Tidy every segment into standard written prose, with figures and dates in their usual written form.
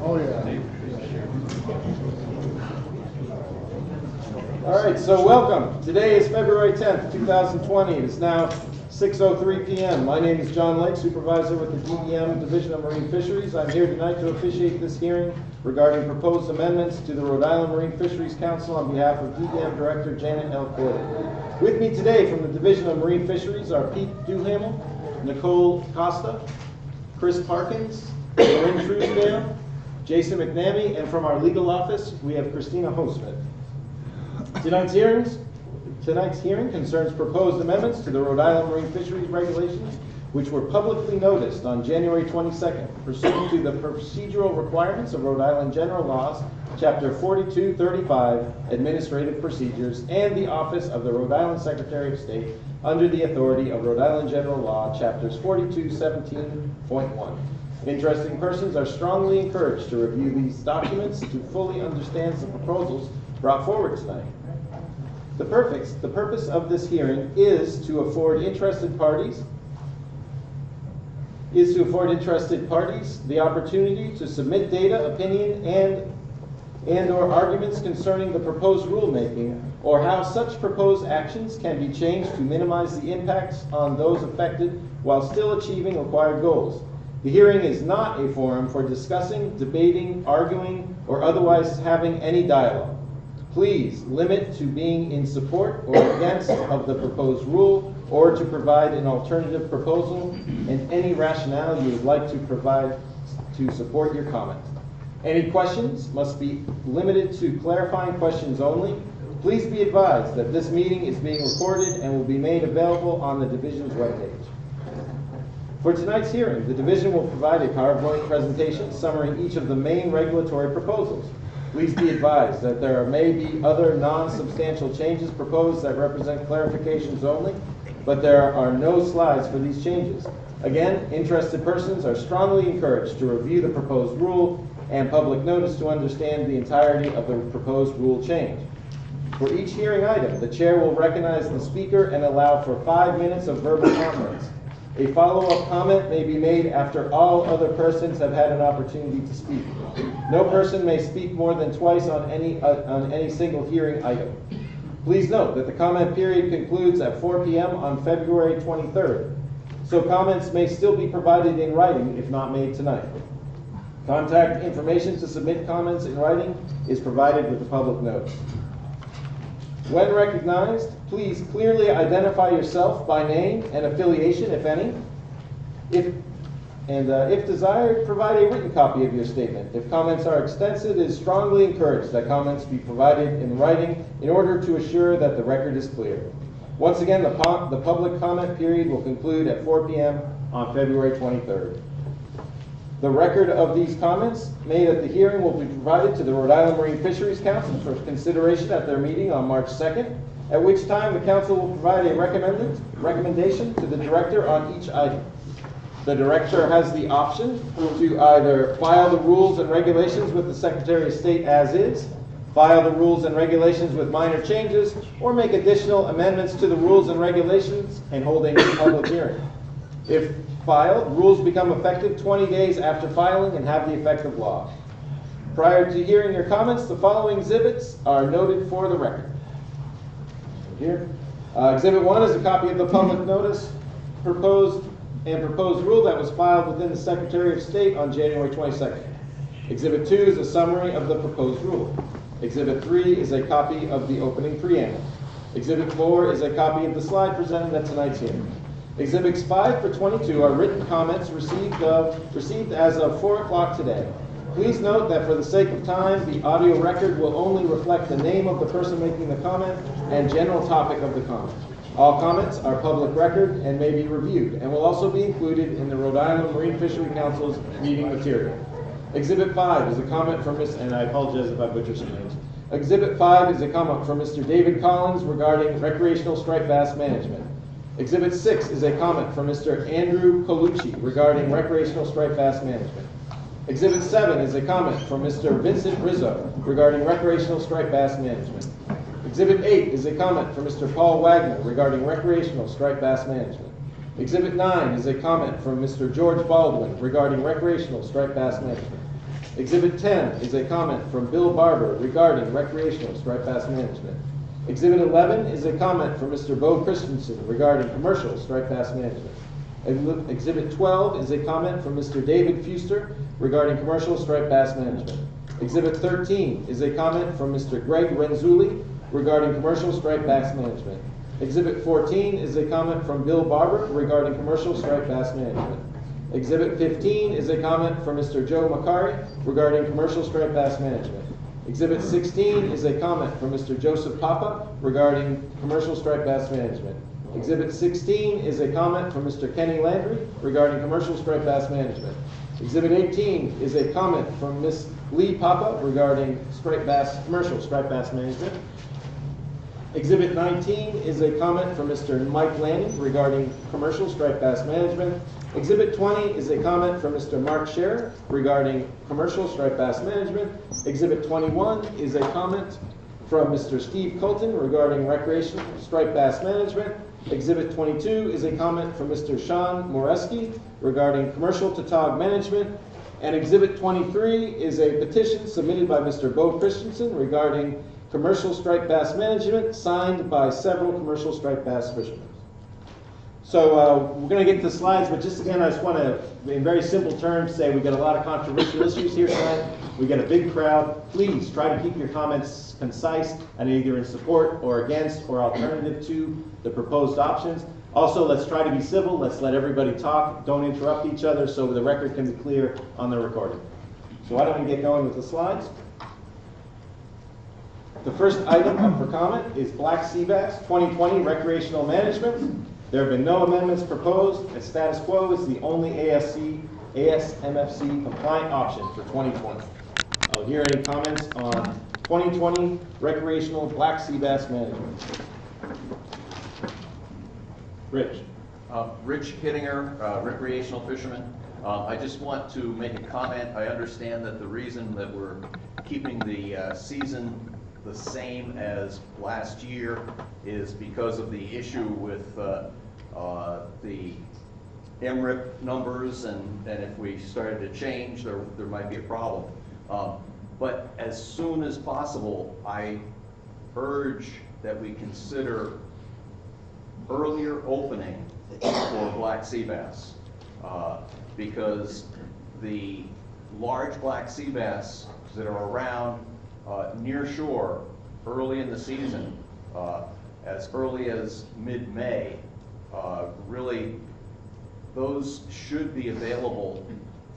Oh, yeah. All right, so welcome. Today is February 10th, 2020. It is now 6:03 p.m. My name is John Lake, supervisor with the DEM Division of Marine Fisheries. I'm here tonight to officiate this hearing regarding proposed amendments to the Rhode Island Marine Fisheries Council on behalf of DEM Director Janet L. Corley. With me today from the Division of Marine Fisheries are Pete Duhamel, Nicole Costa, Chris Parkins, Lynn Truesdale, Jason McNamee, and from our legal office, we have Christina Hosmith. Tonight's hearing concerns proposed amendments to the Rhode Island Marine Fisheries Regulations, which were publicly noticed on January 22nd, pursuant to the procedural requirements of Rhode Island General Laws, Chapter 4235, Administrative Procedures, and the Office of the Rhode Island Secretary of State, under the authority of Rhode Island General Law, Chapters 4217.1. Interested persons are strongly encouraged to review these documents to fully understand the proposals brought forward tonight. The purpose of this hearing is to afford interested parties the opportunity to submit data, opinion, and or arguments concerning the proposed rulemaking, or how such proposed actions can be changed to minimize the impacts on those affected while still achieving required goals. The hearing is not a forum for discussing, debating, arguing, or otherwise having any dialogue. Please limit to being in support or against of the proposed rule, or to provide an alternative proposal and any rationale you would like to provide to support your comment. Any questions must be limited to clarifying questions only. Please be advised that this meeting is being recorded and will be made available on the Division's webpage. For tonight's hearing, the Division will provide a PowerPoint presentation summarizing each of the main regulatory proposals. Please be advised that there may be other non-substantial changes proposed that represent clarifications only, but there are no slides for these changes. Again, interested persons are strongly encouraged to review the proposed rule and public notice to understand the entirety of the proposed rule change. For each hearing item, the chair will recognize the speaker and allow for 5 minutes of verbal comments. A follow-up comment may be made after all other persons have had an opportunity to speak. No person may speak more than twice on any single hearing item. Please note that the comment period concludes at 4 p.m. on February 23rd, so comments may still be provided in writing if not made tonight. Contact information to submit comments in writing is provided with the public notice. When recognized, please clearly identify yourself by name and affiliation, if any. If desired, provide a written copy of your statement. If comments are extensive, it is strongly encouraged that comments be provided in writing in order to assure that the record is clear. Once again, the public comment period will conclude at 4 p.m. on February 23rd. The record of these comments made at the hearing will be provided to the Rhode Island Marine Fisheries Council for consideration at their meeting on March 2nd, at which time the Council will provide a recommendation to the Director on each item. The Director has the option to either file the rules and regulations with the Secretary of State as is, file the rules and regulations with minor changes, or make additional amendments to the rules and regulations and hold a public hearing. If filed, rules become effective 20 days after filing and have the effect of law. Prior to hearing your comments, the following exhibits are noted for the record. Here, Exhibit 1 is a copy of the public notice proposed rule that was filed within the Secretary of State on January 22nd. Exhibit 2 is a summary of the proposed rule. Exhibit 3 is a copy of the opening preamble. Exhibit 4 is a copy of the slide presented at tonight's hearing. Exhibits 5 for 22 are written comments received as of 4 o'clock today. Please note that for the sake of time, the audio record will only reflect the name of the person making the comment and general topic of the comment. All comments are public record and may be reviewed, and will also be included in the Rhode Island Marine Fishery Council's meeting material. Exhibit 5 is a comment from and I apologize if I butcher some names. Exhibit 5 is a comment from Mr. David Collins regarding recreational striped bass management. Exhibit 6 is a comment from Mr. Andrew Colucci regarding recreational striped bass management. Exhibit 7 is a comment from Mr. Vincent Rizzo regarding recreational striped bass management. Exhibit 8 is a comment from Mr. Paul Wagner regarding recreational striped bass management. Exhibit 9 is a comment from Mr. George Baldwin regarding recreational striped bass management. Exhibit 10 is a comment from Bill Barber regarding recreational striped bass management. Exhibit 11 is a comment from Mr. Bo Christensen regarding commercial striped bass management. Exhibit 12 is a comment from Mr. David Fuster regarding commercial striped bass management. Exhibit 13 is a comment from Mr. Greg Renzulli regarding commercial striped bass management. Exhibit 14 is a comment from Bill Barber regarding commercial striped bass management. Exhibit 15 is a comment from Mr. Joe Macari regarding commercial striped bass management. Exhibit 16 is a comment from Mr. Joseph Papa regarding commercial striped bass management. Exhibit 16 is a comment from Mr. Kenny Landry regarding commercial striped bass management. Exhibit 18 is a comment from Ms. Lee Papa regarding commercial striped bass management. Exhibit 19 is a comment from Mr. Mike Lanning regarding commercial striped bass management. Exhibit 20 is a comment from Mr. Mark Scherer regarding commercial striped bass management. Exhibit 21 is a comment from Mr. Steve Colton regarding recreational striped bass management. Exhibit 22 is a comment from Mr. Sean Moreski regarding commercial tautog management. And Exhibit 23 is a petition submitted by Mr. Bo Christensen regarding commercial striped bass management, signed by several commercial striped bass fishermen. So we're going to get to the slides, but just again, I just want to, in very simple terms, say we've got a lot of controversial issues here tonight. We've got a big crowd. Please try to keep your comments concise and either in support or against or alternative to the proposed options. Also, let's try to be civil. Let's let everybody talk. Don't interrupt each other so the record can be clear on the recording. So why don't we get going with the slides? The first item up for comment is Black Sea Bass 2020 Recreational Management. There have been no amendments proposed, and status quo is the only ASMFC compliant option for 2020. I'll hear any comments on 2020 Recreational Black Sea Bass Management. Rich. Rich Hittinger, recreational fisherman. I just want to make a comment. I understand that the reason that we're keeping the season the same as last year is because of the issue with the MRIP numbers, and if we started to change, there might be a problem. But as soon as possible, I urge that we consider earlier opening for black sea bass, because the large black sea bass that are around near shore early in the season, as early as mid-May, really those should be available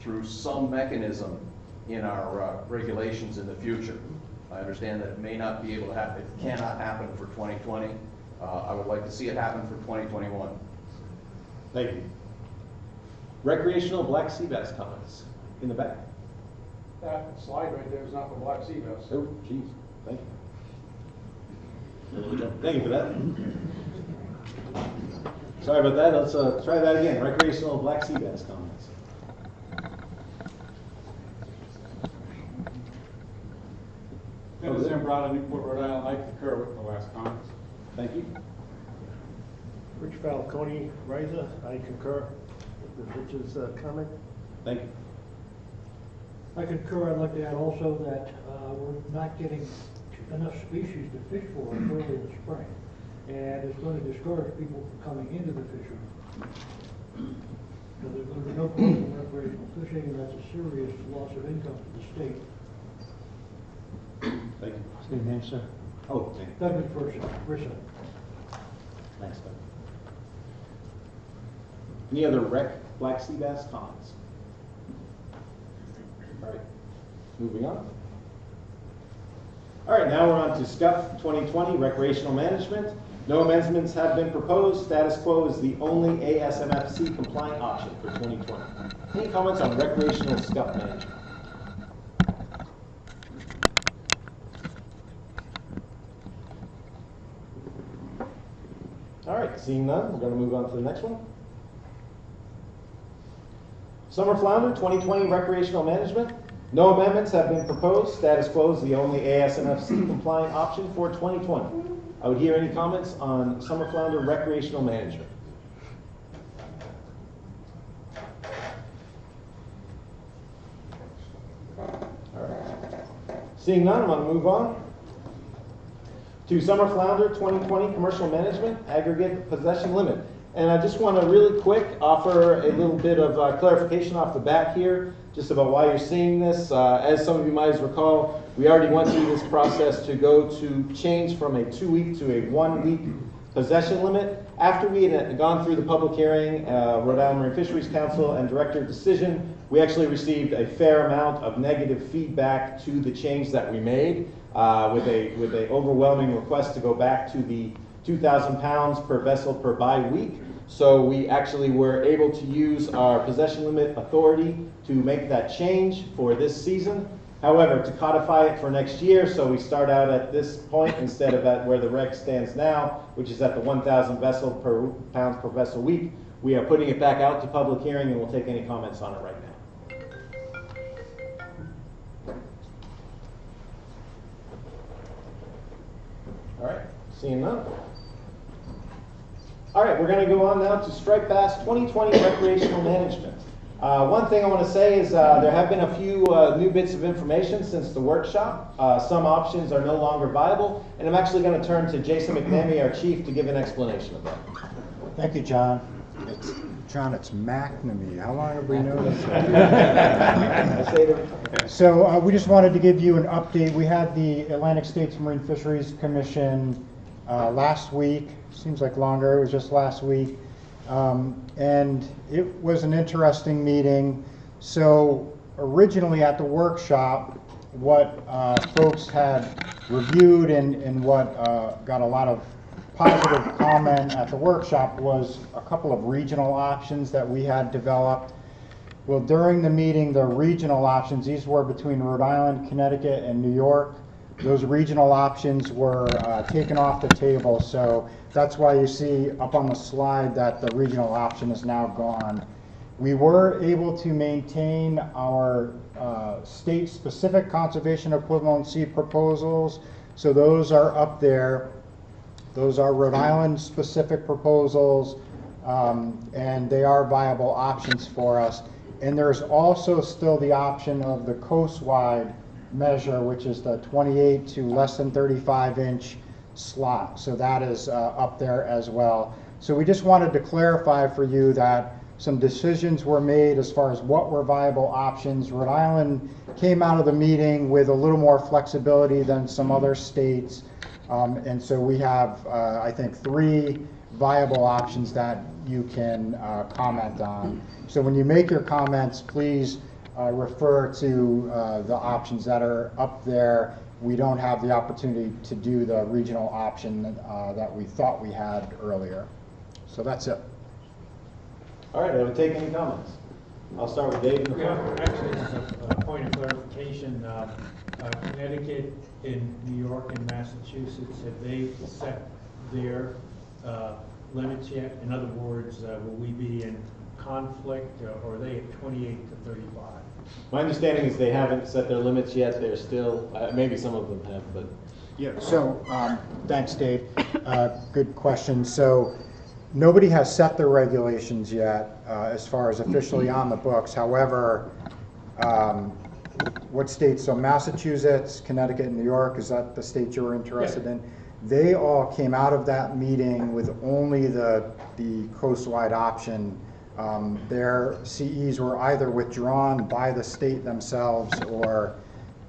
through some mechanism in our regulations in the future. I understand that it may not be able to happen, it cannot happen for 2020. I would like to see it happen for 2021. Thank you. Recreational black sea bass comments in the back. That slide right there is not for black sea bass. Oh, geez. Thank you. Thank you for that. Sorry about that. Let's try that again. Recreational black sea bass comments. Dennis Zambrata, Newport, Rhode Island. I concur with the last comments. Thank you. Rich Falcone, Riza, I concur with Rich's comment. Thank you. I concur. I'd like to add also that we're not getting enough species to fish for early in the spring, and it's going to discourage people from coming into the fishery. So there's going to be no growth in recreational fishing, and that's a serious loss of income to the state. Thank you. Good name, sir. Oh, thank you. Doug McPherson. Thanks, Doug. Any other black sea bass comments? All right, moving on. All right, now we're on to Scup 2020 Recreational Management. No amendments have been proposed. Status quo is the only ASMFC compliant option for 2020. Any comments on recreational Scup management? All right, seeing none, we're going to move on to the next one. Summer Flounder 2020 Recreational Management. No amendments have been proposed. Status quo is the only ASMFC compliant option for 2020. I would hear any comments on Summer Flounder Recreational Management. Seeing none, I'm going to move on to Summer Flounder 2020 Commercial Management Aggregate Possession Limit. And I just want to really quick offer a little bit of clarification off the bat here, just about why you're seeing this. As some of you might recall, we already went through this process to go to change from a 2-week to a 1-week possession limit. After we had gone through the public hearing, Rhode Island Marine Fisheries Council and director decision, we actually received a fair amount of negative feedback to the change that we made, with a overwhelming request to go back to the 2,000 pounds per vessel per bi-week. So we actually were able to use our possession limit authority to make that change for this season. However, to codify it for next year, so we start out at this point instead of at where the reg stands now, which is at the 1,000 pounds per vessel week, we are putting it back out to public hearing, and we'll take any comments on it right now. All right, seeing none. All right, we're going to go on now to Striped Bass 2020 Recreational Management. One thing I want to say is there have been a few new bits of information since the workshop. Some options are no longer viable, and I'm actually going to turn to Jason McNamee, our chief, to give an explanation of that. Thank you, John. It's McNamee. How long have we known this? So we just wanted to give you an update. We had the Atlantic States Marine Fisheries Commission last week. Seems like longer. It was just last week. And it was an interesting meeting. So originally at the workshop, what folks had reviewed and what got a lot of positive comment at the workshop was a couple of regional options that we had developed. Well, during the meeting, the regional options, these were between Rhode Island, Connecticut, and New York. Those regional options were taken off the table, so that's why you see up on the slide that the regional option is now gone. We were able to maintain our state-specific conservation equivalency proposals, so those are up there. Those are Rhode Island-specific proposals, and they are viable options for us. And there's also still the option of the coastwide measure, which is the 28 to less than 35-inch slot. So that is up there as well. So we just wanted to clarify for you that some decisions were made as far as what were viable options. Rhode Island came out of the meeting with a little more flexibility than some other states. And so we have, I think, 3 viable options that you can comment on. So when you make your comments, please refer to the options that are up there. We don't have the opportunity to do the regional option that we thought we had earlier. So that's it. All right, I would take any comments. I'll start with Dave in the front. Actually, just a point of clarification. Connecticut and New York and Massachusetts, have they set their limits yet? In other words, will we be in conflict, or are they at 28 to 35? My understanding is they haven't set their limits yet. They're still, maybe some of them have, but. Yeah, so thanks, Dave. Good question. So nobody has set their regulations yet as far as officially on the books. However, what states? So Massachusetts, Connecticut, and New York, is that the state you were interested in? They all came out of that meeting with only the coastwide option. Their CEs were either withdrawn by the state themselves, or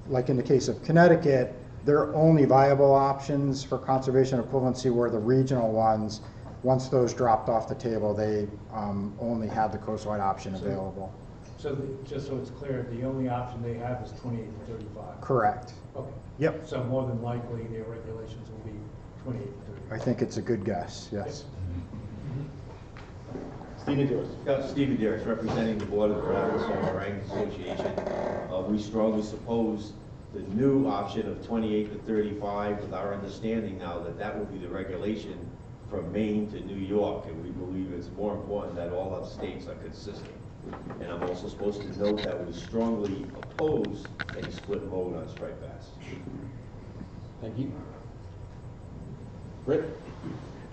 like in the case of Connecticut, their only viable options for conservation equivalency were the regional ones. Once those dropped off the table, they only had the coastwide option available. So just so it's clear, the only option they have is 28 to 35? Correct. Okay. Yep. So more than likely, their regulations will be 28 to 35? I think it's a good guess, yes. Stephen Joyce. Stephen Dearest, representing the Board of the Rhode Island Summer Flounder Association. We strongly suppose the new option of 28 to 35, with our understanding now that that will be the regulation from Maine to New York, and we believe it's more important that all our states are consistent. And I'm also supposed to note that we strongly oppose any split mode on striped bass. Thank you. Rick?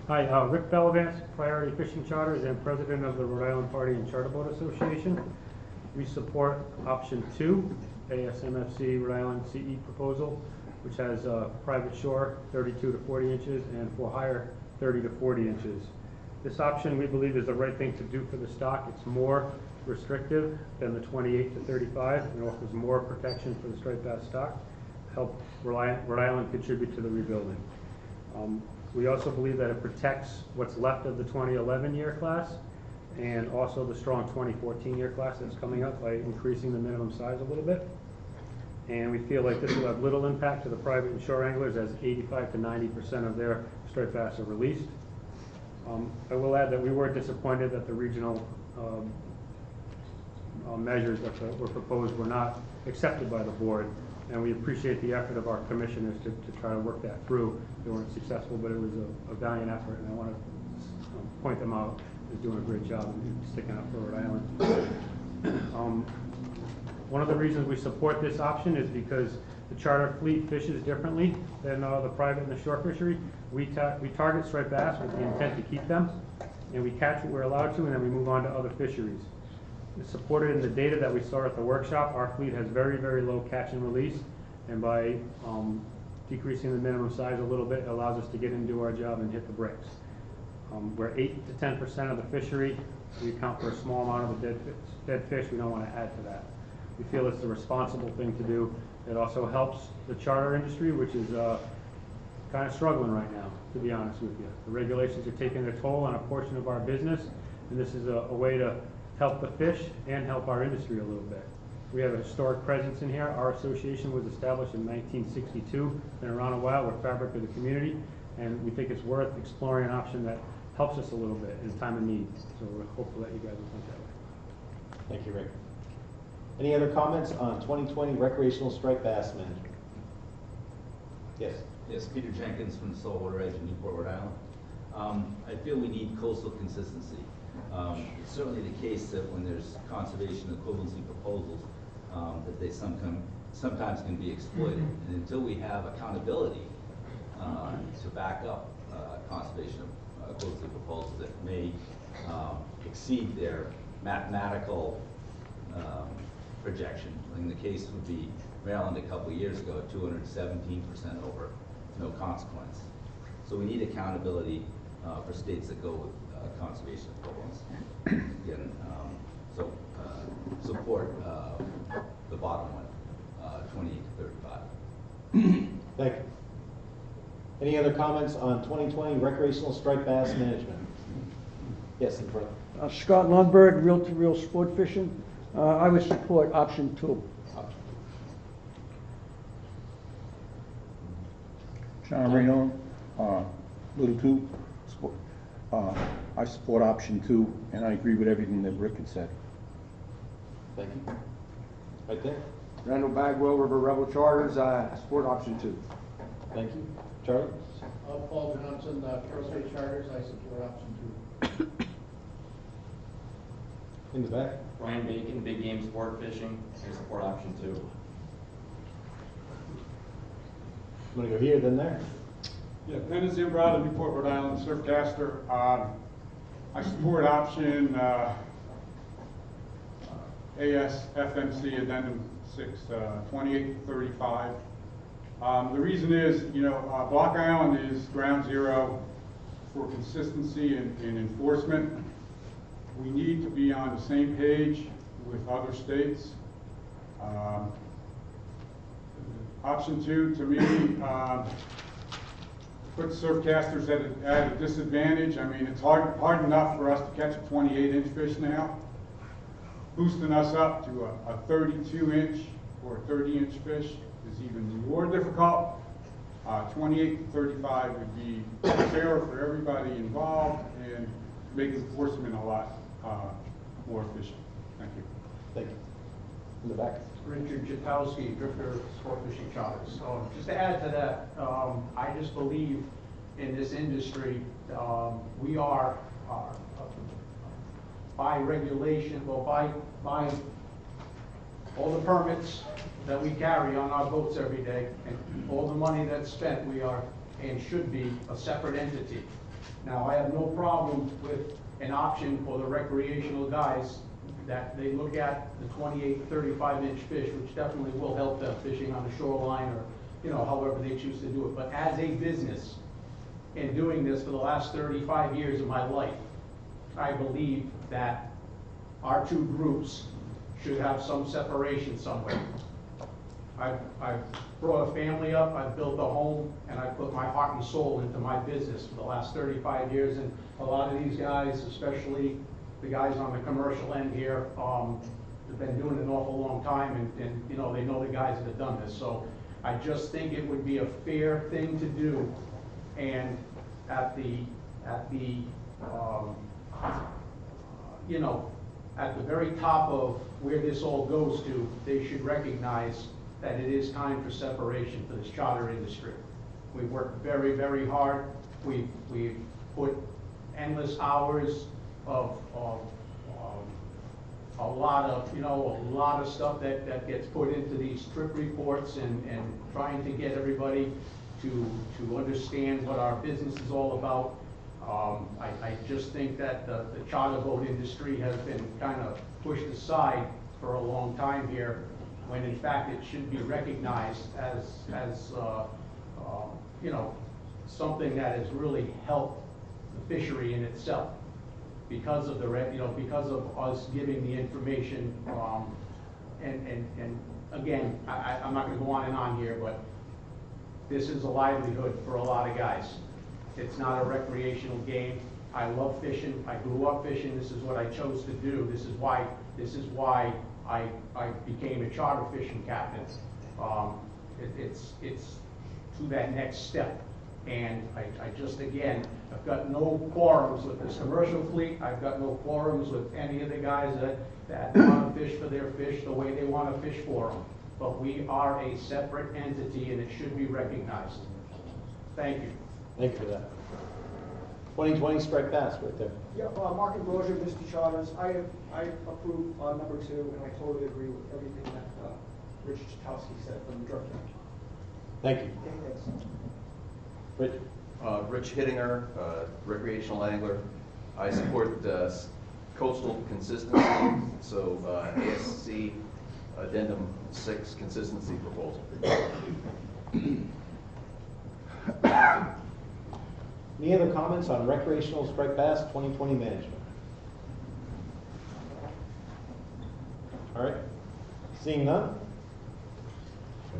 Hi, Rick Bellavance, Priority Fishing Charters and President of the Rhode Island Party and Charter Boat Association. We support option 2, ASMFC Rhode Island CE proposal, which has private shore 32 to 40 inches and for hire 30 to 40 inches. This option we believe is the right thing to do for the stock. It's more restrictive than the 28 to 35 and offers more protection for the striped bass stock, help Rhode Island contribute to the rebuilding. We also believe that it protects what's left of the 2011 year class and also the strong 2014 year class that's coming up by increasing the minimum size a little bit. And we feel like this will have little impact to the private and shore anglers as 85 to 90% of their striped bass are released. I will add that we were disappointed that the regional measures that were proposed were not accepted by the board, and we appreciate the effort of our commissioners to try to work that through. They weren't successful, but it was a valiant effort, and I want to point them out as doing a great job and sticking up for Rhode Island. One of the reasons we support this option is because the charter fleet fishes differently than the private and the shore fishery. We target striped bass with the intent to keep them, and we catch what we're allowed to, and then we move on to other fisheries. It's supported in the data that we saw at the workshop. Our fleet has very, very low catch and release, and by decreasing the minimum size a little bit, it allows us to get into our job and hit the bricks. We're 8 to 10% of the fishery. We account for a small amount of the dead fish. We don't want to add to that. We feel it's the responsible thing to do. It also helps the charter industry, which is kind of struggling right now, to be honest with you. The regulations are taking their toll on a portion of our business, and this is a way to help the fish and help our industry a little bit. We have a historic presence in here. Our association was established in 1962, been around a while. We're fabric of the community, and we think it's worth exploring an option that helps us a little bit in time of need. So we're hopeful that you guys will think that way. Thank you, Rick. Any other comments on 2020 recreational striped bass management? Yes. Yes, Peter Jenkins from the Saltwater Edge in Newport, Rhode Island. I feel we need coastal consistency. It's certainly the case that when there's conservation equivalency proposals, that they sometimes can be exploited. And until we have accountability to back up conservation equivalency proposals that may exceed their mathematical projection. I think the case would be Maryland a couple of years ago at 217% over, no consequence. So we need accountability for states that go with conservation equivalence. Again, support the bottom one, 28 to 35. Thank you. Any other comments on 2020 recreational striped bass management? Yes, in front. Scott Lundberg, reel-to-reel sport fishing. I would support option 2. John Reno, Little 2. I support option 2, and I agree with everything that Rick had said. Thank you. Right there. Randall Bagwell, River Rebel Charters, I support option 2. Thank you. Charlie? Paul Johnson, Carroll State Charters, I support option 2. In the back. Brian Bacon, Big Game Sport Fishing, I support option 2. I'm going to go here, then there. Yeah, Dennis Zambrata, Newport, Rhode Island, surfcaster. I support option ASFMC Addendum 6, 28 to 35. The reason is, Block Island is ground zero for consistency and enforcement. We need to be on the same page with other states. Option 2, to me, puts surfcasters at a disadvantage. I mean, it's hard enough for us to catch a 28-inch fish now. Boosting us up to a 32-inch or a 30-inch fish is even more difficult. 28 to 35 would be fairer for everybody involved and make enforcement a lot more efficient. Thank you. Thank you. In the back. Richard Jatowski, Drifter Sport Fishing Charters. So just to add to that, I just believe in this industry, we are by regulation, well, by all the permits that we carry on our boats every day and all the money that's spent, we are and should be a separate entity. Now, I have no problem with an option for the recreational guys that they look at the 28, 35-inch fish, which definitely will help them fishing on the shoreline or, you know, however they choose to do it. But as a business, in doing this for the last 35 years of my life, I believe that our two groups should have some separation somewhere. I've brought a family up, I've built a home, and I've put my heart and soul into my business for the last 35 years. And a lot of these guys, especially the guys on the commercial end here, have been doing it an awful long time, and you know, they know the guys that have done this. So I just think it would be a fair thing to do, and at the you know, at the very top of where this all goes to, they should recognize that it is time for separation for this charter industry. We worked very, very hard. We've put endless hours of a lot of stuff that gets put into these trip reports and trying to get everybody to understand what our business is all about. I just think that the charter boat industry has been kind of pushed aside for a long time here, when in fact it should be recognized as you know, something that has really helped the fishery in itself, because of because of us giving the information. And again, I'm not going to go on and on here, but this is a livelihood for a lot of guys. It's not a recreational game. I love fishing. I grew up fishing. This is what I chose to do. This is why I became a charter fishing captain. It's to that next step. And I just, again, I've got no quorums with this commercial fleet. I've got no quorums with any of the guys that want to fish for their fish the way they want to fish for them. But we are a separate entity, and it should be recognized. Thank you. Thank you for that. 2020 striped bass right there. Yeah, Mark Ambrosia, Mr. Charters. I approve number 2, and I totally agree with everything that Rich Chitowski said from the director. Thank you. Okay, thanks. Rich? Rich Hittinger, recreational angler. I support coastal consistency, so ASC Addendum 6 consistency proposal. Any other comments on recreational striped bass 2020 management? All right, seeing none,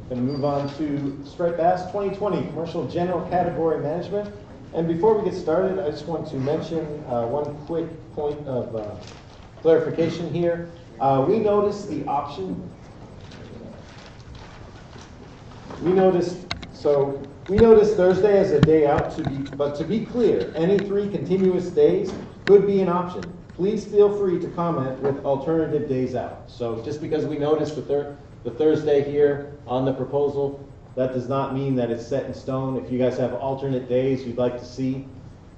going to move on to striped bass 2020 commercial general category management. And before we get started, I just want to mention one quick point of clarification here. We noticed the option. We noticed Thursday as a day out, but to be clear, any 3 continuous days could be an option. Please feel free to comment with alternative days out. So just because we noticed the Thursday here on the proposal, that does not mean that it's set in stone. If you guys have alternate days you'd like to see,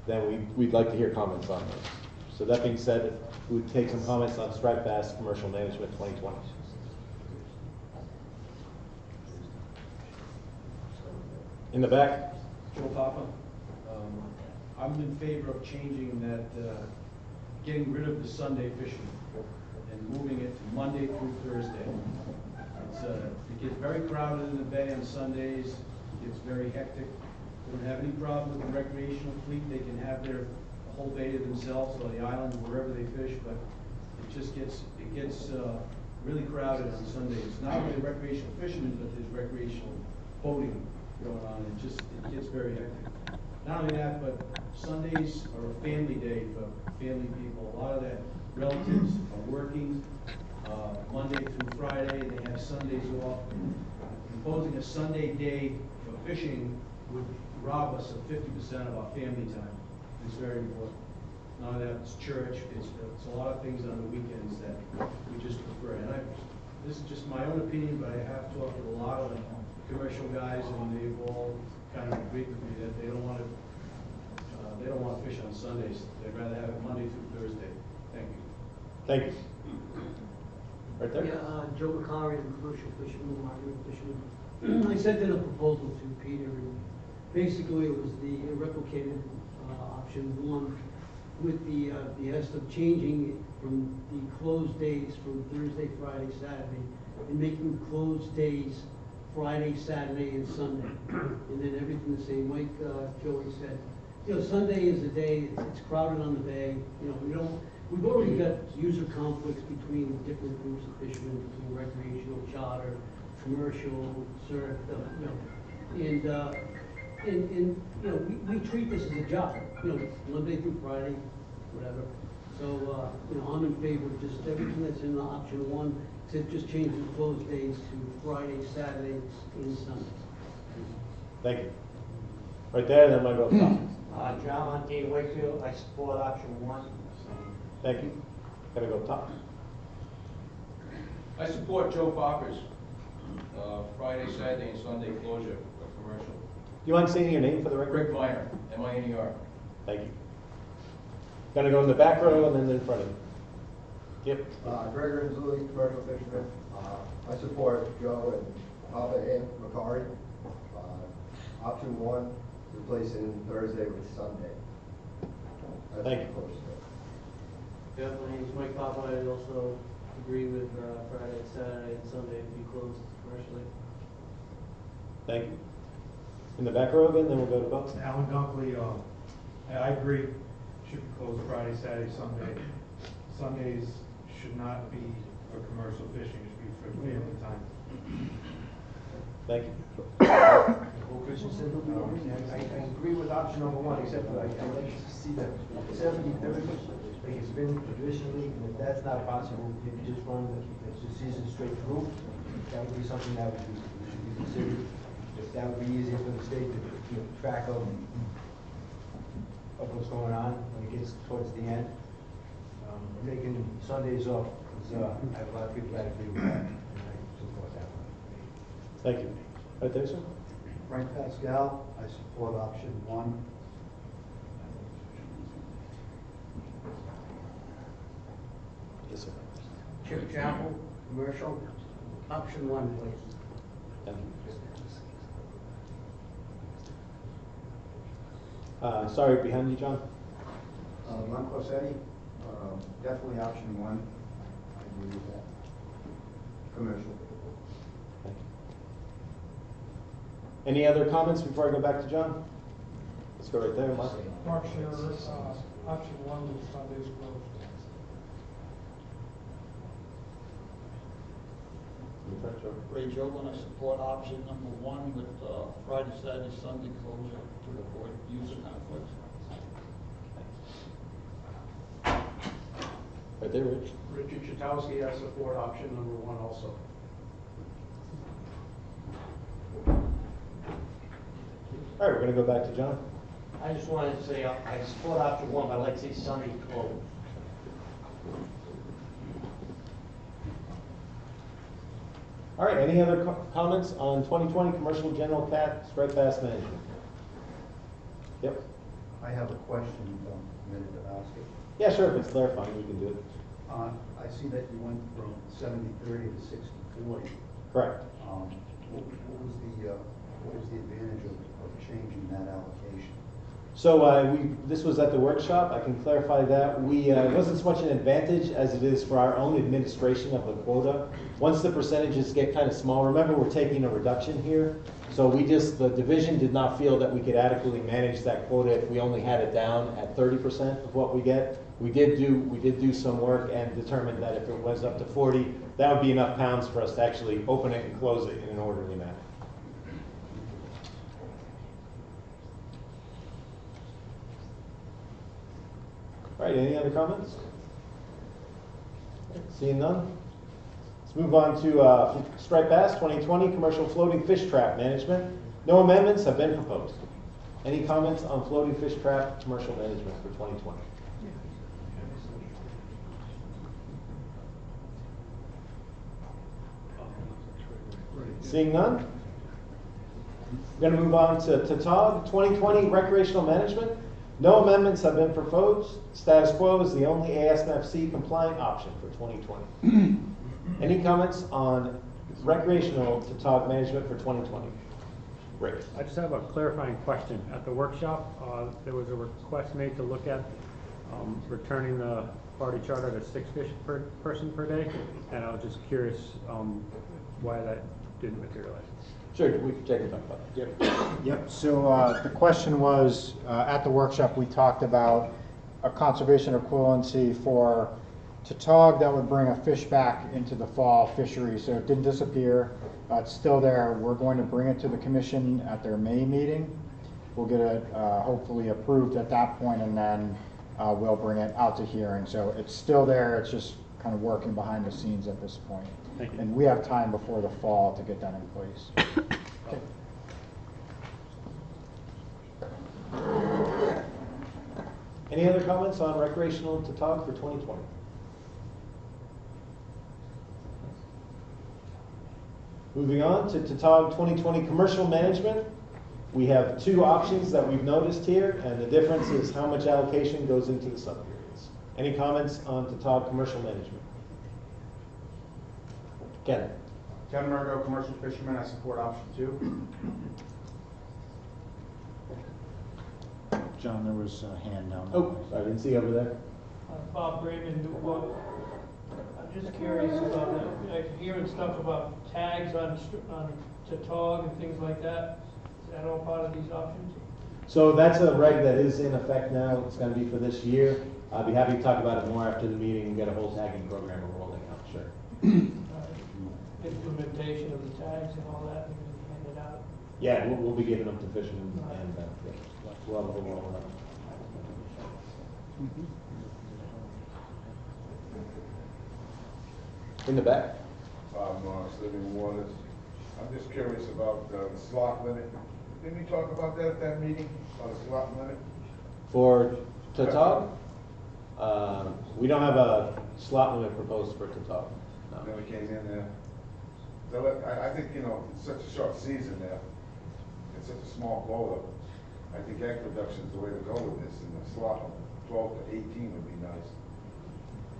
then we'd like to hear comments on those. So that being said, we would take some comments on striped bass commercial management 2020. In the back. Joe Papa. I'm in favor of changing that, getting rid of the Sunday fishing and moving it to Monday through Thursday. It gets very crowded in the bay on Sundays. It gets very hectic. We don't have any problem with the recreational fleet. They can have their whole bay to themselves on the island, wherever they fish, but it gets really crowded on Sundays. Not only recreational fishermen, but there's recreational boating going on. It gets very hectic. Not only that, but Sundays are a family day for family people. A lot of that relatives are working Monday through Friday. They have Sundays off. Imposing a Sunday day for fishing would rob us of 50% of our family time. It's very important. None of that, it's church. It's a lot of things on the weekends that we just prefer. And this is just my own opinion, but I have talked to a lot of commercial guys, and they've all kind of agreed with me that they don't want to fish on Sundays. They'd rather have it Monday through Thursday. Thank you. Thank you. Right there. Yeah, Joe McCary, commercial fisherman, market fisherman. I sent in a proposal to Peter, and basically it was the replicated option 1 with the behest of changing it from the closed days from Thursday, Friday, Saturday, and making closed days Friday, Saturday, and Sunday. And then everything the same, like Joey said. You know, Sunday is a day, it's crowded on the bay, you know, we've already got user conflicts between different groups of fishermen, between recreational, charter, commercial, surf, you know, and you know, we treat this as a job, you know, Monday through Friday, whatever. So, you know, I'm in favor of just everything that's in option one, to just change the closed days to Friday, Saturday, and Sunday. Thank you. Right there, then I go top. John Monte Wakefield, I support option one. Thank you. Gotta go top. I support Joe Parker's Friday, Saturday, and Sunday closure of commercial. Do you mind saying your name for the record? Rick Minor, M-I-N-E-R. Thank you. Gotta go in the back row and then in front of you. Yep. Gregory Zuli, commercial fisherman. I support Joe and Papa and Macari. Option one, replacing Thursday with Sunday. Thank you. Yeah, my name's Mike Papa. I also agree with Friday, Saturday, and Sunday to be closed commercially. Thank you. In the back row again, then we'll go to Bob. Alan Dunkley, I agree, should be closed Friday, Saturday, Sunday. Sundays should not be for commercial fishing, it should be for family time. Thank you. I agree with option number one, except that I'd like to see the 70/30, like it's been traditionally, and if that's not possible, maybe just run the season straight through. That would be something that should be considered. If that would be easier for the state to keep track of what's going on when it gets towards the end. Taking Sundays off, because I have a lot of people that agree with that, and I support that one. Thank you. Right there, sir. Frank Pascal, I support option one. Yes, sir. Chip Chapel, commercial, option one, please. Thank you. Sorry, behind you, John. Ron Corsetti, definitely option one. I agree with that. Commercial. Thank you. Any other comments before I go back to John? Let's go right there, Mark. Mark Scherer, option one with Sundays closed. Ray Jogan, I support option number one with Friday, Saturday, Sunday closure to avoid user conflicts. Right there, Rich. Richard Chatowski, I support option number one also. All right, we're going to go back to John. I just wanted to say I support option one, but I'd like to see Sunday closed. All right, any other comments on 2020 Commercial General Cat Striped Bass Management? Yep. I have a question, if I'm permitted to ask it. Yeah, sure, if it's clarifying, we can do it. I see that you went from 70/30 to 60/40. Correct. What was the advantage of changing that allocation? So this was at the workshop. I can clarify that. It wasn't so much an advantage as it is for our own administration of the quota. Once the percentages get kind of small, remember we're taking a reduction here. So the division did not feel that we could adequately manage that quota if we only had it down at 30% of what we get. We did do some work and determined that if it was up to 40, that would be enough pounds for us to actually open it and close it in an orderly manner. All right, any other comments? Seeing none? Let's move on to Striped Bass 2020 Commercial Floating Fish Trap Management. No amendments have been proposed. Any comments on floating fish trap commercial management for 2020? Seeing none? We're going to move on to Tautog 2020 Recreational Management. No amendments have been proposed. Status quo is the only ASMFC compliant option for 2020. Any comments on recreational Tautog management for 2020? Rick. I just have a clarifying question. At the workshop, there was a request made to look at returning the party charter to 6 fish per person per day, and I was just curious why that didn't materialize. Sure, we can take a talk about it. Yep. Yep, so the question was, at the workshop, we talked about a conservation equivalency for Tautog that would bring a fish back into the fall fishery, so it didn't disappear. It's still there. We're going to bring it to the commission at their May meeting. We'll get it hopefully approved at that point, and then we'll bring it out to hearing. So it's still there. It's just kind of working behind the scenes at this point. Thank you. And we have time before the fall to get that in place. Okay. Any other comments on recreational Tautog for 2020? Moving on to Tautog 2020 commercial management. We have 2 options that we've noticed here, and the difference is how much allocation goes into the sub periods. Any comments on Tautog commercial management? Ken? Ken Murgo, commercial fisherman. I support option 2. John, there was a hand down. Oh, I didn't see over there. Bob Raymond, I'm just curious about hearing stuff about tags on Tautog and things like that. Is that all part of these options? So that's a reg that is in effect now. It's going to be for this year. I'll be happy to talk about it more after the meeting and get a whole tagging program rolling out, sure. Implementation of the tags and all that, and hand it out. Yeah, we'll be giving them to fishermen, and we'll have a whole roll out. In the back. Bob Morris, Living Waters. I'm just curious about the slot limit. Didn't we talk about that at that meeting, about a slot limit? For Tautog, we don't have a slot limit proposed for Tautog. No. Then we came in there. So I think, you know, it's such a short season there. It's such a small quota. I think egg production is the way to go with this, and the slot 12 to 18 would be nice.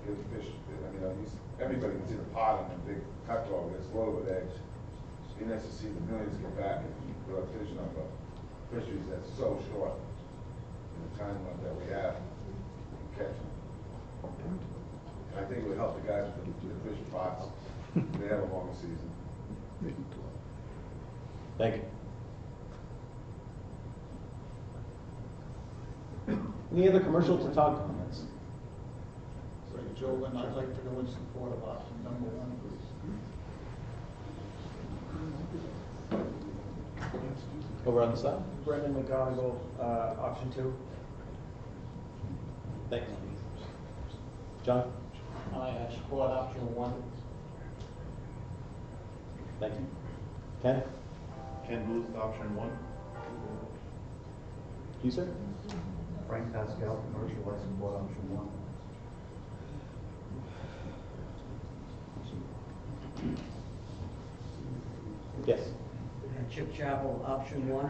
Give the fish, I mean, everybody can see the pot on a big tautog that's loaded with eggs. It'd be nice to see the millions get back and put our fish on the fisheries that's so short in the time that we have and catch them. And I think it would help the guys with the fish pots. They have a longer season. Thank you. Any other commercial Tautog comments? Joe, and I'd like to go in support of option number 1, please. Over on the side. Brendan McGonigal, option 2. Thanks. John? I support option 1. Thank you. Ken? Ken Booth, option 1. You, sir? Frank Pascal, commercial, I support option 1. Yes. Chip Chapel, option 1.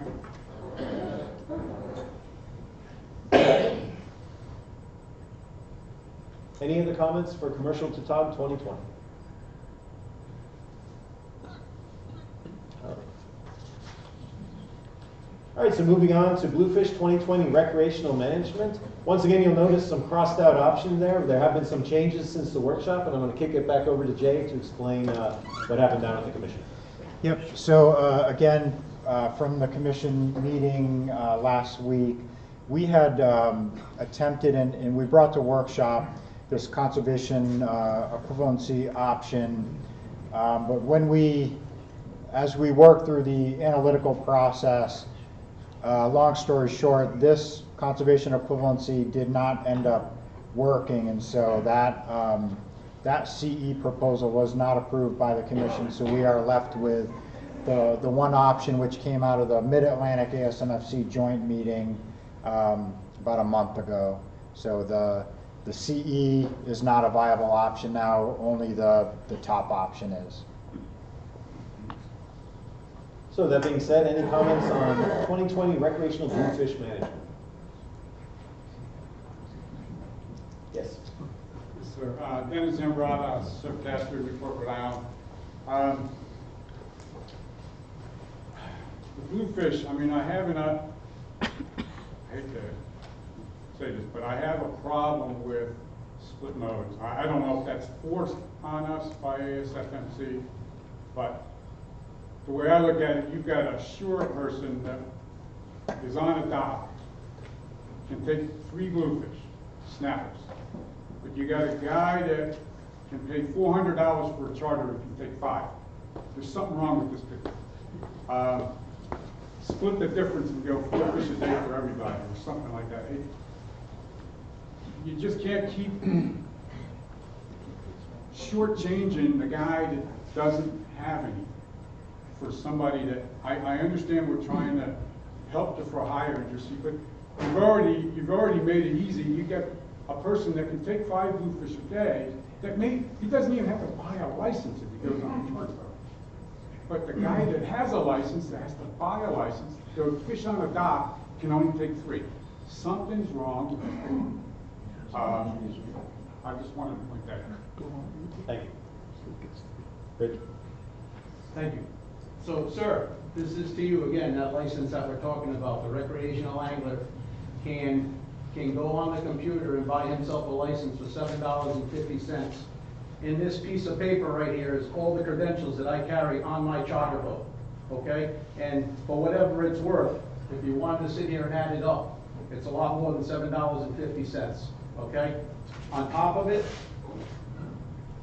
Any other comments for commercial Tautog 2020? All right, so moving on to Bluefish 2020 recreational management. Once again, you'll notice some crossed out options there. There have been some changes since the workshop, and I'm going to kick it back over to Jay to explain what happened down at the commission. Yep, so again, from the commission meeting last week, we had attempted, and we brought to workshop this conservation equivalency option, but as we worked through the analytical process, long story short, this conservation equivalency did not end up working, and so that CE proposal was not approved by the commission, so we are left with the one option which came out of the Mid-Atlantic ASMFC joint meeting about a month ago. So the CE is not a viable option now, only the top option is. So that being said, any comments on 2020 recreational bluefish management? Yes. Yes, sir. Dennis Embrod, Subcaster, Report, Rhode Island. The bluefish, I mean, I hate to say this, but I have a problem with split modes. I don't know if that's forced on us by ASFMC, but the way I look at it, you've got a shore person that is on a dock, can take 3 bluefish, snappers. But you got a guy that can pay $400 for a charter if you take 5. There's something wrong with this picture. Split the difference and go 4 fish a day for everybody, or something like that. You just can't keep shortchanging the guy that doesn't have any for somebody that, I understand we're trying to help the for hire industry, but you've already made it easy. You get a person that can take 5 bluefish a day that he doesn't even have to buy a license if he goes on a charter boat. But the guy that has a license, that has to buy a license, to fish on a dock, can only take 3. Something's wrong with this. I just wanted to point that out. Thank you. Rich? Thank you. So, sir, this is to you again, that license that we're talking about. The recreational angler can go on the computer and buy himself a license for $7.50. In this piece of paper right here is all the credentials that I carry on my charter boat, okay? And for whatever it's worth, if you wanted to sit here and add it up, it's a lot more than $7.50, okay? On top of it,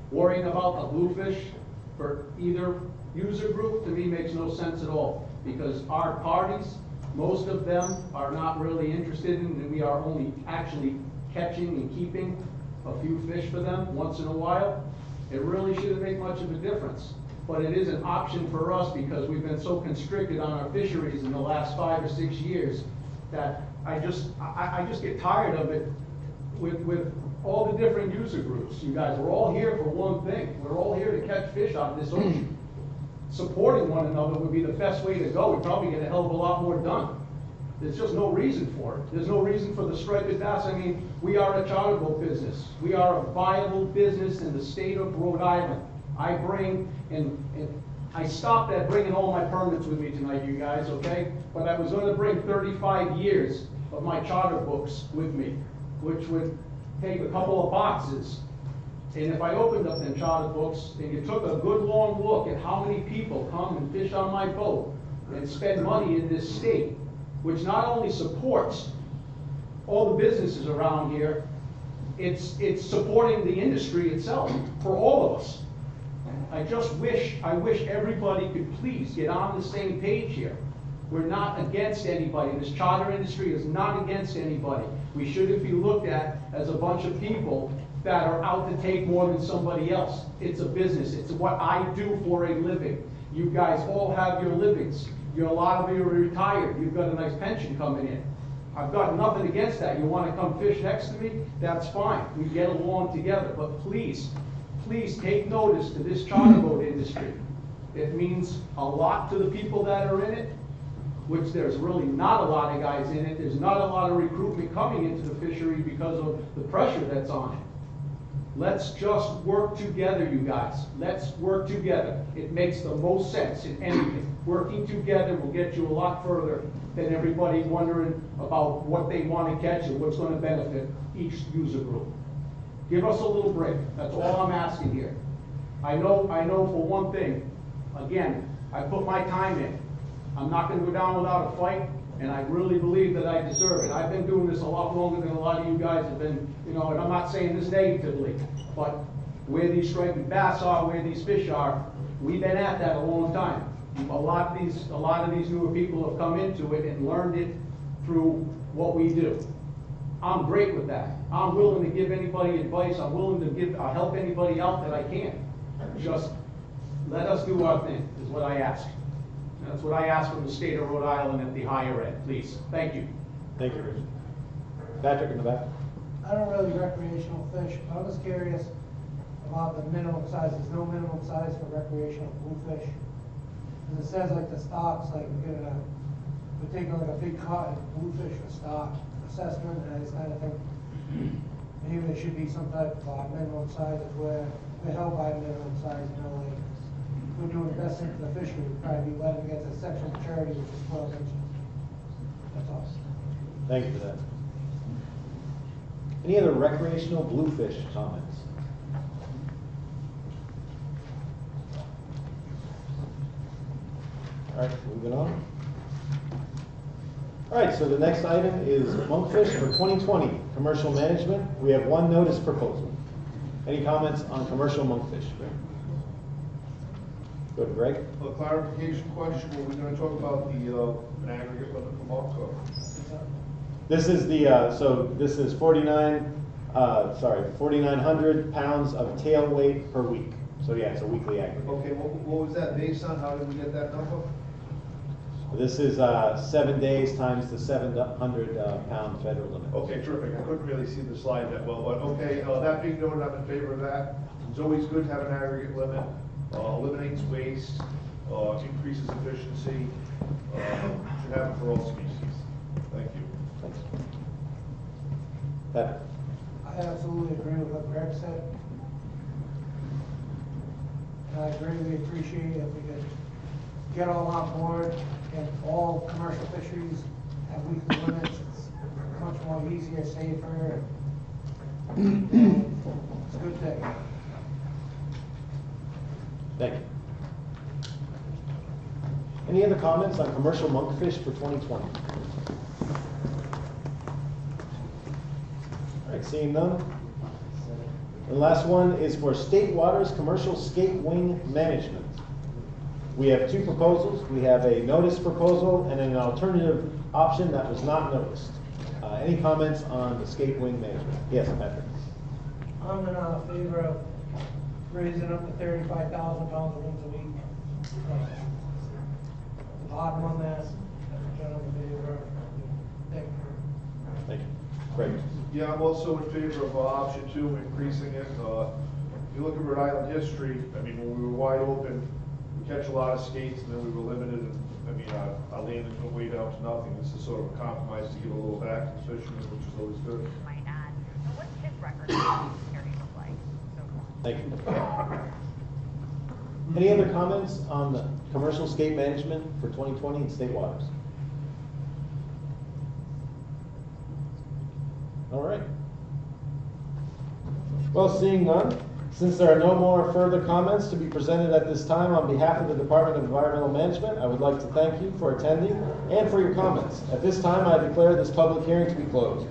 worrying about a bluefish for either user group, to me, makes no sense at all, because our parties, most of them are not really interested in, and we are only actually catching and keeping a few fish for them once in a while. It really shouldn't make much of a difference, but it is an option for us because we've been so constricted on our fisheries in the last 5 or 6 years that I just get tired of it with all the different user groups. You guys, we're all here for one thing. We're all here to catch fish out of this ocean. Supporting one another would be the best way to go. We'd probably get a hell of a lot more done. There's just no reason for it. There's no reason for the striped bass. I mean, we are a charter boat business. We are a viable business in the state of Rhode Island. I bring, and I stopped at bringing all my permits with me tonight, you guys, okay? But I was going to bring 35 years of my charter books with me, which would take a couple of boxes. And if I opened up them charter books and you took a good long look at how many people come and fish on my boat and spend money in this state, which not only supports all the businesses around here, it's supporting the industry itself for all of us. I wish everybody could please get on the same page here. We're not against anybody. This charter industry is not against anybody. We shouldn't be looked at as a bunch of people that are out to take more than somebody else. It's a business. It's what I do for a living. You guys all have your livings. A lot of you are retired. You've got a nice pension coming in. I've got nothing against that. You want to come fish next to me? That's fine. We get along together. But please, please take notice to this charter boat industry. It means a lot to the people that are in it, which there's really not a lot of guys in it. There's not a lot of recruitment coming into the fishery because of the pressure that's on it. Let's just work together, you guys. Let's work together. It makes the most sense in anything. Working together will get you a lot further than everybody wondering about what they want to catch and what's going to benefit each user group. Give us a little break. That's all I'm asking here. I know for one thing, again, I put my time in. I'm not going to go down without a fight, and I really believe that I deserve it. I've been doing this a lot longer than a lot of you guys have been, and I'm not saying this negatively, but where these striped bass are, where these fish are, we've been at that a long time. A lot of these newer people have come into it and learned it through what we do. I'm great with that. I'm willing to give anybody advice. I'm willing to help anybody out that I can. Just let us do our thing, is what I ask. And that's what I ask from the state of Rhode Island at the higher end, please. Thank you. Thank you, Rich. Patrick in the back. I don't really recreational fish, but I was curious about the minimum size. There's no minimum size for recreational bluefish. Because it says like the stocks, like we're taking like a big cotton bluefish for stock assessment, and I just kind of think maybe there should be some type of minimum size where we're held by a minimum size, like if we're doing the best thing for the fishery, we'd probably be letting it get to sexual maturity, which is 12 inches. That's all. Thank you for that. Any other recreational bluefish comments? All right, moving on. All right, so the next item is monkfish for 2020, commercial management. We have one notice proposal. Any comments on commercial monkfish? Go to Greg. A clarification question, were we gonna talk about the, an aggregate limit for monk? This is the, so this is 4,900 pounds of tail weight per week. So yeah, it's a weekly aggregate. Okay, what was that based on? How did we get that number? This is 7 days times the 700 pound federal limit. Okay, terrific. I couldn't really see the slide that well, but okay, that being noted, I'm in favor of that. It's always good to have an aggregate limit, eliminates waste, increases efficiency, should have it for all species. Thank you. Thanks. Pat? I absolutely agree with what Greg said. And I greatly appreciate if we could get all on board and all commercial fisheries have weekly limits. It's much more easier, safer. It's a good thing. Thank you. Any other comments on commercial monkfish for 2020? All right, seeing none. The last one is for State Waters Commercial Skate Wing Management. We have two proposals. We have a notice proposal and an alternative option that was not noticed. Any comments on the skate wing management? Yes, Patrick. I'm in favor of raising up to 35,000 pounds of wings a week. The bottom on that, I'm in favor. Thank you. Thank you. Great. Yeah, I'm also in favor of option 2, increasing it. If you look at Rhode Island history, I mean, when we were wide open, we catch a lot of skates, and then we were limited. And I mean, our landings went way down to nothing. This is sort of a compromise to give a little back to fishermen, which is always good. Might add. So what's his record area look like? Thank you. Any other comments on the commercial skate management for 2020 in state waters? All right. Well, seeing none, since there are no more further comments to be presented at this time, on behalf of the Department of Environmental Management, I would like to thank you for attending and for your comments. At this time, I declare this public hearing to be closed.